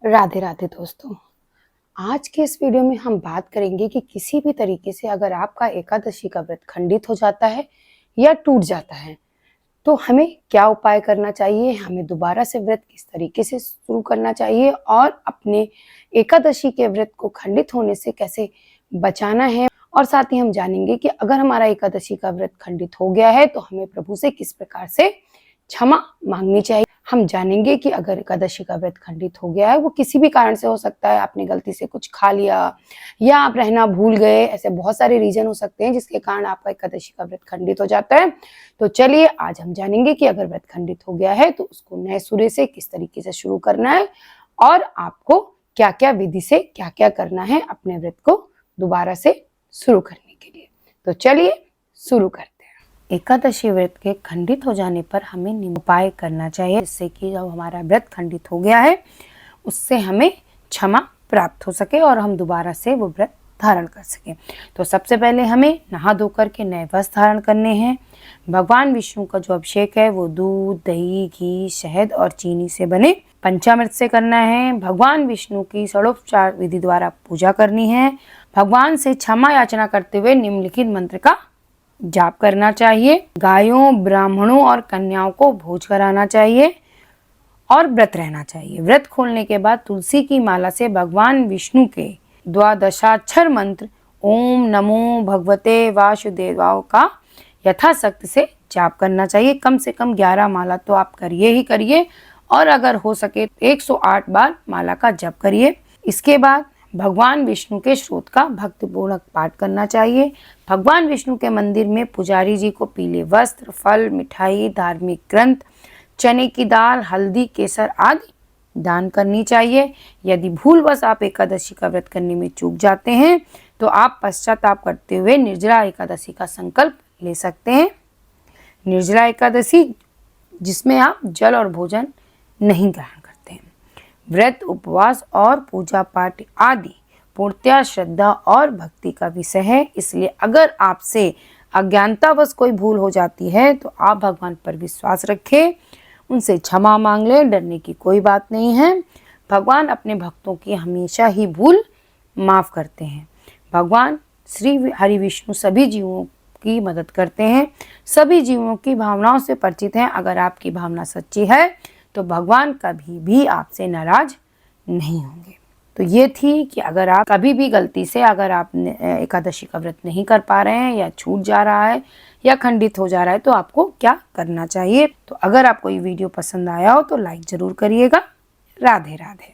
राधे राधे दोस्तों। आज के इस वीडियो में हम बात करेंगे कि किसी भी तरीके से अगर आपका एकादशी का व्रत खंडित हो जाता है या टूट जाता है तो हमें क्या उपाय करना चाहिए, हमें दोबारा से व्रत किस तरीके से शुरू करना चाहिए और अपने एकादशी के व्रत को खंडित होने से कैसे बचाना है। और साथ ही हम जानेंगे कि अगर हमारा एकादशी का व्रत खंडित हो गया है तो हमें प्रभु से किस प्रकार से क्षमा मांगनी चाहिए। हम जानेंगे कि अगर एकादशी का व्रत खंडित हो गया है, वो किसी भी कारण से हो सकता है, आपने गलती से कुछ खा लिया या आप रहना भूल गए, ऐसे बहुत सारे रीजन हो सकते हैं जिसके कारण आपका एकादशी का व्रत खंडित हो जाता है। तो चलिए आज हम जानेंगे कि अगर व्रत खंडित हो गया है तो उसको नए सिरे से किस तरीके से शुरू करना है और आपको क्या क्या विधि से क्या क्या करना है अपने व्रत को दोबारा से शुरू करने के लिए। तो चलिए शुरू करते हैं। एकादशी व्रत के खंडित हो जाने पर हमें उपाय करना चाहिए जिससे कि जब हमारा व्रत खंडित हो गया है उससे हमें क्षमा प्राप्त हो सके और हम दोबारा से वो व्रत धारण कर सकें। तो सबसे पहले हमें नहा धोकर के नए वस्त्र धारण करने हैं। भगवान विष्णु का जो अभिषेक है वो दूध, दही, घी, शहद और चीनी से बने पंचामृत से करना है। भगवान विष्णु की षोडोपचार विधि द्वारा पूजा करनी है। भगवान से क्षमा याचना करते हुए निम्नलिखित मंत्र का जाप करना चाहिए। गायों, ब्राह्मणों और कन्याओं को भोज कराना चाहिए और व्रत रहना चाहिए। व्रत खोलने के बाद तुलसी की माला से भगवान विष्णु के द्वादशाक्षर मंत्र ओम नमो भगवते वासुदेवाय का यथाशक्ति से जाप करना चाहिए। कम से कम 11 माला तो आप करिए ही करिए और अगर हो सके 108 बार माला का जप करिए। इसके बाद भगवान विष्णु के श्लोक का भक्तिपूर्वक पाठ करना चाहिए। भगवान विष्णु के मंदिर में पुजारी जी को पीले वस्त्र, फल, मिठाई, धार्मिक ग्रंथ, चने की दाल, हल्दी, केसर आदि दान करनी चाहिए। यदि भूलवश आप एकादशी का व्रत करने में चूक जाते हैं तो आप पश्चाताप करते हुए निर्जला एकादशी का संकल्प ले सकते हैं। निर्जला एकादशी जिसमें आप जल और भोजन नहीं ग्रहण करते हैं। व्रत, उपवास और पूजा पाठ आदि पूर्णतया श्रद्धा और भक्ति का विषय है, इसलिए अगर आपसे अज्ञानतावश कोई भूल हो जाती है तो आप भगवान पर विश्वास रखें, उनसे क्षमा मांग लें, डरने की कोई बात नहीं है। भगवान अपने भक्तों की हमेशा ही भूल माफ़ करते हैं। भगवान श्री हरि विष्णु सभी जीवों की मदद करते हैं, सभी जीवों की भावनाओं से परिचित हैं। अगर आपकी भावना सच्ची है तो भगवान कभी भी आपसे नाराज नहीं होंगे। तो ये थी कि अगर आप कभी भी गलती से अगर आप एकादशी का व्रत नहीं कर पा रहे हैं या छूट जा रहा है या खंडित हो जा रहा है तो आपको क्या करना चाहिए। तो अगर आपको ये वीडियो पसंद आया हो तो लाइक ज़रूर करिएगा। राधे राधे।